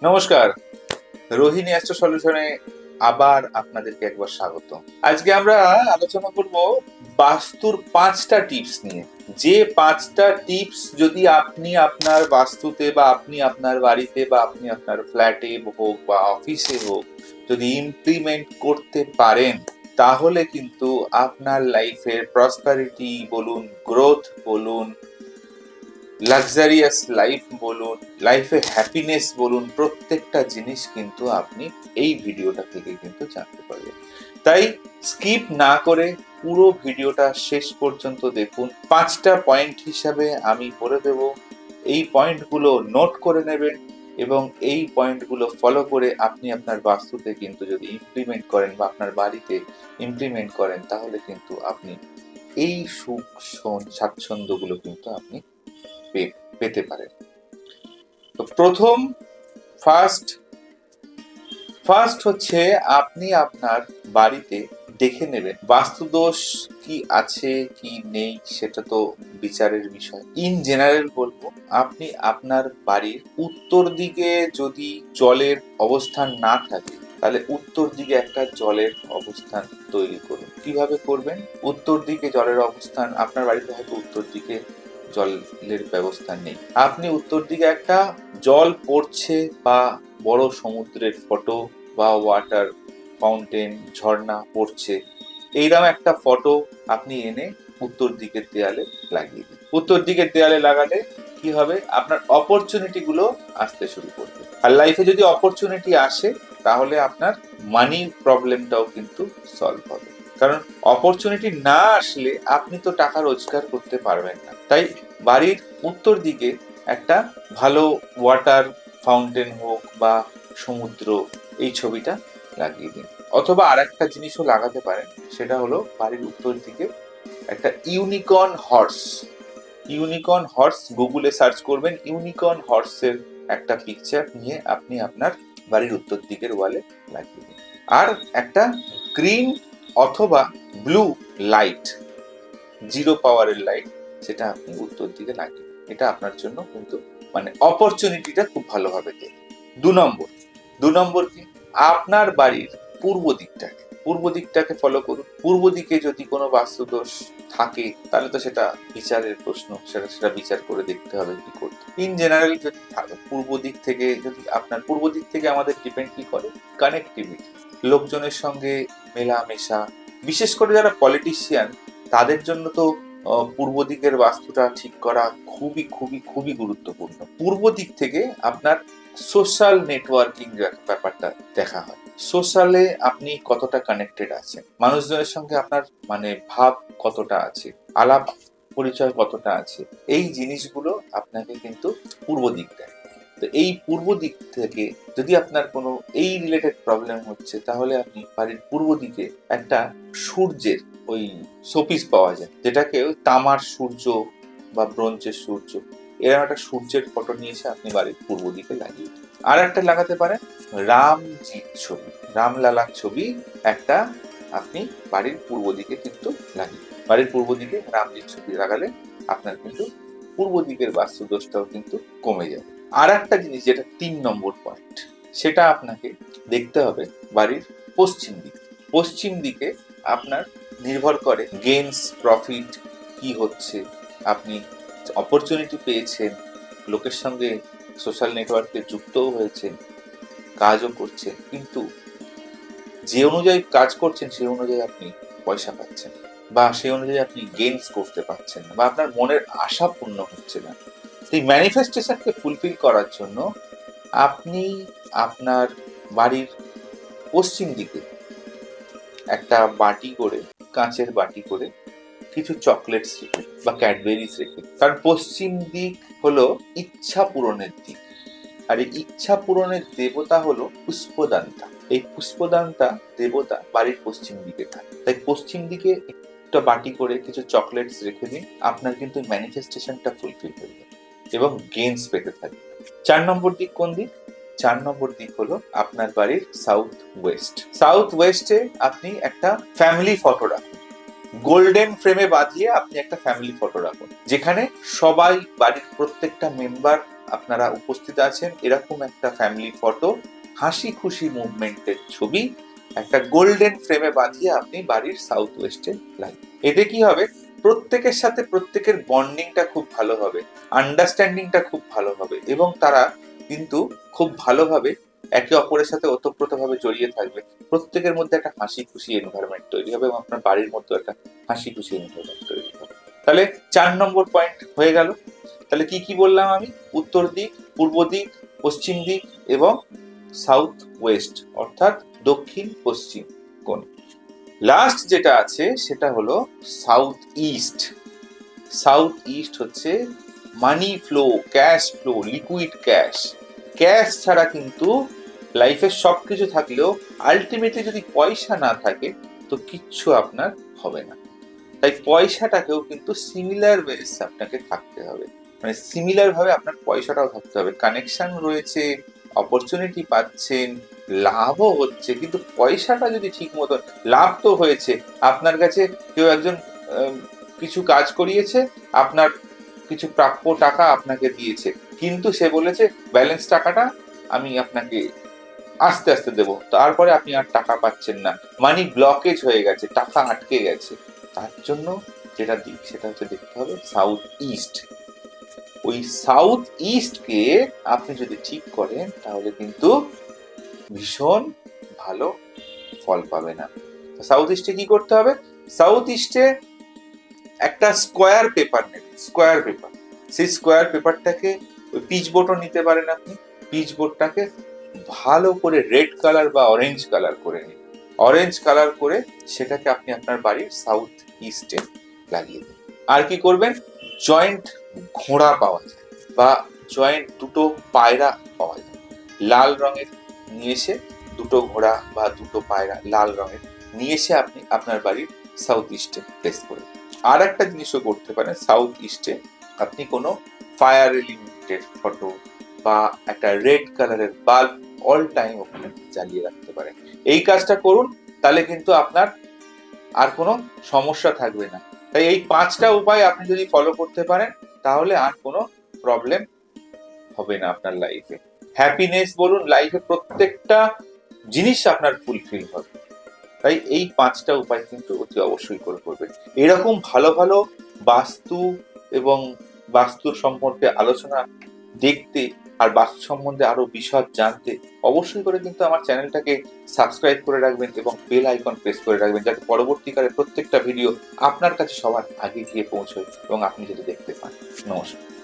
নমস্কার, রোহিণী অ্যাস্ট্রো সলিউশনে আবার আপনাদেরকে একবার স্বাগত। আজকে আমরা আলোচনা করব বাস্তুর 5টা টিপস নিয়ে। যে 5টা টিপস যদি আপনি আপনার বাস্তুতে বা আপনি আপনার বাড়িতে বা আপনি আপনার ফ্ল্যাটে হোক বা অফিসে হোক যদি ইমপ্লিমেন্ট করতে পারেন, তাহলে কিন্তু আপনার লাইফের প্রসপারিটি বলুন, গ্রোথ বলুন, লাক্সারিয়াস লাইফ বলুন, লাইফে হ্যাপিনেস বলুন, প্রত্যেকটা জিনিস কিন্তু আপনি এই ভিডিওটা থেকে কিন্তু জানতে পারবেন। তাই স্কিপ না করে পুরো ভিডিওটা শেষ পর্যন্ত দেখুন। 5টা পয়েন্ট হিসাবে আমি বলে দেব, এই পয়েন্টগুলো নোট করে নেবেন এবং এই পয়েন্টগুলো ফলো করে আপনি আপনার বাস্তুতে কিন্তু যদি ইমপ্লিমেন্ট করেন বা আপনার বাড়িতে ইমপ্লিমেন্ট করেন, তাহলে কিন্তু আপনি এই সুখ স্বাচ্ছন্দ্যগুলো কিন্তু আপনি পেতে পারেন। তো ফার্স্ট হচ্ছে, আপনি আপনার বাড়িতে দেখে নেবেন বাস্তুদোষ কি আছে কি নেই, সেটা তো বিচারের বিষয়। ইন জেনারেল বলবো, আপনি আপনার বাড়ির উত্তর দিকে যদি জলের অবস্থান না থাকে, তাহলে উত্তর দিকে একটা জলের অবস্থান তৈরি করুন। কিভাবে করবেন? উত্তর দিকে জলের অবস্থান, আপনার বাড়িতে হয়তো উত্তর দিকে জলের ব্যবস্থা নেই, আপনি উত্তর দিকে একটা জল পড়ছে বা বড় সমুদ্রের ফটো বা ওয়াটার ফাউন্টেন, ঝর্ণা পড়ছে, এইরকম একটা ফটো আপনি এনে উত্তর দিকের দেয়ালে লাগিয়ে দিন। উত্তর দিকের দেয়ালে লাগালে কি হবে? আপনার অপরচুনিটি গুলো আসতে শুরু করবে। আর লাইফে যদি অপরচুনিটি আসে, তাহলে আপনার মানি প্রবলেমটাও কিন্তু সলভ হবে। কারণ অপরচুনিটি না আসলে আপনি তো টাকা রোজগার করতে পারবেন না। তাই বাড়ির উত্তর দিকে একটা ভালো ওয়াটার ফাউন্টেন হোক বা সমুদ্র, এই ছবিটা লাগিয়ে দিন। অথবা আর একটা জিনিসও লাগাতে পারেন, সেটা হলো বাড়ির উত্তর দিকে একটা ইউনিকর্ন হর্স গুগলে সার্চ করবেন, ইউনিকর্ন হর্সের একটা পিকচার নিয়ে আপনি আপনার বাড়ির উত্তর দিকের ওয়ালে লাগিয়ে দিন। আর একটা গ্রিন অথবা ব্লু লাইট, জিরো পাওয়ারের লাইট, সেটা আপনি উত্তর দিকে লাগিয়ে দিন। এটা আপনার জন্য কিন্তু মানে অপরচুনিটিটা খুব ভালোভাবে দেবে। দু নম্বর কি? আপনার বাড়ির পূর্ব দিকটাকে ফলো করুন। পূর্ব দিকে যদি কোনো বাস্তুদোষ থাকে, তাহলে তো সেটা বিচারের প্রশ্ন, সেটা বিচার করে দেখতে হবে কি করতে। ইন জেনারেল যদি থাকে, পূর্ব দিক থেকে আমাদের ডিপেন্ড কি করে? কানেক্টিভিটি, লোকজনের সঙ্গে মেলামেশা, বিশেষ করে যারা পলিটিশিয়ান, তাদের জন্য তো পূর্ব দিকের বাস্তুটা ঠিক করা খুবই খুবই খুবই গুরুত্বপূর্ণ। পূর্ব দিক থেকে আপনার সোশ্যাল নেটওয়ার্কিং ব্যাপারটা দেখা হয়। সোশ্যালে আপনি কতটা কানেক্টেড আছেন, মানুষজনের সঙ্গে আপনার মানে ভাব কতটা আছে, আলাপ পরিচয় কতটা আছে, এই জিনিসগুলো আপনাকে কিন্তু পূর্ব দিক দেয়। তো এই পূর্ব দিক থেকে যদি আপনার কোনো এই রিলেটেড প্রবলেম হচ্ছে, তাহলে আপনি বাড়ির পূর্ব দিকে একটা সূর্যের ওই শোপিস পাওয়া যায়, যেটাকে তামার সূর্য বা ব্রোঞ্জের সূর্য, এরকম একটা সূর্যের ফটো নিয়ে এসে আপনি বাড়ির পূর্ব দিকে লাগিয়ে দিন। আর একটা লাগাতে পারেন রামজির ছবি, রামলালার ছবি একটা আপনি বাড়ির পূর্ব দিকে কিন্তু লাগিয়ে, বাড়ির পূর্ব দিকে রামজির ছবি লাগালে আপনার কিন্তু পূর্ব দিকের বাস্তুদোষটাও কিন্তু কমে যাবে। আর একটা জিনিস, যেটা 3 নম্বর পয়েন্ট, সেটা আপনাকে দেখতে হবে বাড়ির পশ্চিম দিকে আপনার নির্ভর করে গেইনস, প্রফিট কি হচ্ছে, আপনি অপরচুনিটি পেয়েছেন, লোকের সঙ্গে সোশ্যাল নেটওয়ার্কে যুক্তও হয়েছেন, কাজও করছেন, কিন্তু যে অনুযায়ী কাজ করছেন সেই অনুযায়ী আপনি পয়সা পাচ্ছেন বা সেই অনুযায়ী আপনি গেইনস করতে পারছেন না, বা আপনার মনের আশা পূর্ণ হচ্ছে না। এই ম্যানিফেস্টেশনকে ফুলফিল করার জন্য আপনি আপনার বাড়ির পশ্চিম দিকে একটা বাটি করে, কাঁচের বাটি করে কিছু চকলেটস রেখে বা ক্যাডবেরিজ রেখে, কারণ পশ্চিম দিক হলো ইচ্ছা পূরণের দিক, আর এই ইচ্ছা পূরণের দেবতা হলো পুষ্পদান্তা। এই পুষ্পদান্তা দেবতা বাড়ির পশ্চিম দিকে থাকে। তাই পশ্চিম দিকে একটা বাটি করে কিছু চকলেটস রেখে দিন, আপনার কিন্তু ম্যানিফেস্টেশনটা ফুলফিল হয়ে যাবে এবং গেইনস পেতে থাকবে। 4 নম্বর দিক কোন দিক? 4 নম্বর দিক হলো আপনার বাড়ির সাউথ ওয়েস্টে আপনি একটা ফ্যামিলি ফটো রাখুন, গোল্ডেন ফ্রেমে বাঁধিয়ে আপনি একটা ফ্যামিলি ফটো রাখুন, যেখানে সবাই, বাড়ির প্রত্যেকটা মেম্বার আপনারা উপস্থিত আছেন এরকম একটা ফ্যামিলি ফটো, হাসি খুশি মুভমেন্টের ছবি একটা গোল্ডেন ফ্রেমে বাঁধিয়ে আপনি বাড়ির সাউথ ওয়েস্টে লাগবেন। এতে কি হবে, প্রত্যেকের সাথে প্রত্যেকের বন্ডিংটা খুব ভালো হবে, আন্ডারস্ট্যান্ডিংটা খুব ভালো হবে এবং তারা কিন্তু খুব ভালোভাবে একে অপরের সাথে ওতপ্রোতভাবে জড়িয়ে থাকবে। প্রত্যেকের মধ্যে একটা হাসি খুশি এনভায়রনমেন্ট তৈরি হবে এবং আপনার বাড়ির মধ্যে একটা হাসি খুশি এনভায়রনমেন্ট তৈরি হবে। তাহলে 4 নম্বর পয়েন্ট হয়ে গেল। তাহলে কি কি বললাম আমি? উত্তর দিক, পূর্ব দিক, পশ্চিম দিক এবং সাউথ ওয়েস্ট অর্থাৎ দক্ষিণ পশ্চিম কোণ। লাস্ট যেটা আছে সেটা হলো সাউথ ইস্ট। সাউথ ইস্ট হচ্ছে মানি flow, cash flow, liquid cash. Cash ছাড়া কিন্তু লাইফে সবকিছু থাকলেও আলটিমেটলি যদি পয়সা না থাকে তো কিচ্ছু আপনার হবে না। তাই পয়সাটাকেও কিন্তু সিমিলার ওয়েজ আপনাকে থাকতে হবে, মানে সিমিলার ভাবে আপনার পয়সাটাও থাকতে হবে। কানেকশন রয়েছে, অপরচুনিটি পাচ্ছেন, লাভও হচ্ছে, কিন্তু পয়সাটা যদি ঠিক মতো, লাভ তো হয়েছে, আপনার কাছে কেউ একজন কিছু কাজ করিয়েছে, আপনার কিছু প্রাপ্য টাকা আপনাকে দিয়েছে, কিন্তু সে বলেছে ব্যালেন্স টাকাটা আমি আপনাকে আস্তে আস্তে দেবো, তারপরে আপনি আর টাকা পাচ্ছেন না, মানি ব্লকেজ হয়ে গেছে, টাকা আটকে গেছে। তার জন্য যেটা দিক সেটা হচ্ছে দেখতে হবে সাউথ ইস্ট। ওই সাউথ ইস্টকে আপনি যদি ঠিক করেন তাহলে কিন্তু ভীষণ ভালো ফল পাবে না। সাউথ ইস্টে কি করতে হবে? সাউথ ইস্টে একটা স্কোয়ার পেপার নেবেন, স্কোয়ার পেপার। সেই স্কোয়ার পেপারটাকে ওই পিচ বোর্ডও নিতে পারেন আপনি। পিচ বোর্ডটাকে ভালো করে রেড কালার বা অরেঞ্জ কালার করে নিন। অরেঞ্জ কালার করে সেটাকে আপনি আপনার বাড়ির সাউথ ইস্টে লাগিয়ে দিন। আর কি করবেন? জয়েন্ট ঘোড়া পাওয়া যায় বা জয়েন্ট দুটো পায়রা পাওয়া যায়, লাল রঙের নিয়ে এসে দুটো ঘোড়া বা দুটো পায়রা লাল রঙের নিয়ে এসে আপনি আপনার বাড়ির সাউথ ইস্টে প্লেস করবেন। আর একটা জিনিসও করতে পারেন, সাউথ ইস্টে আপনি কোনো ফায়ার এলিমেন্টের ফটো বা একটা রেড কালারের বাল্ব অল টাইম ওখানে জ্বালিয়ে রাখতে পারেন। এই কাজটা করুন, তাহলে কিন্তু আপনার আর কোনো সমস্যা থাকবে না। তাই এই 5টা উপায় আপনি যদি ফলো করতে পারেন তাহলে আর কোনো প্রবলেম হবে না আপনার লাইফে। হ্যাপিনেস বলুন, লাইফে প্রত্যেকটা জিনিস আপনার ফুলফিল হবে। তাই এই 5টা উপায় কিন্তু অতি অবশ্যই করে করবেন। এরকম ভালো ভালো বাস্তু এবং বাস্তুর সম্পর্কে আলোচনা দেখতে আর বাস্তু সম্বন্ধে আরো বিশদ জানতে অবশ্যই করে কিন্তু আমার চ্যানেলটাকে সাবস্ক্রাইব করে রাখবেন এবং বেল আইকন প্রেস করে রাখবেন, যাতে পরবর্তীকালে প্রত্যেকটা ভিডিও আপনার কাছে সবার আগে গিয়ে পৌঁছয় এবং আপনি যদি দেখতে পান। নমস্কার।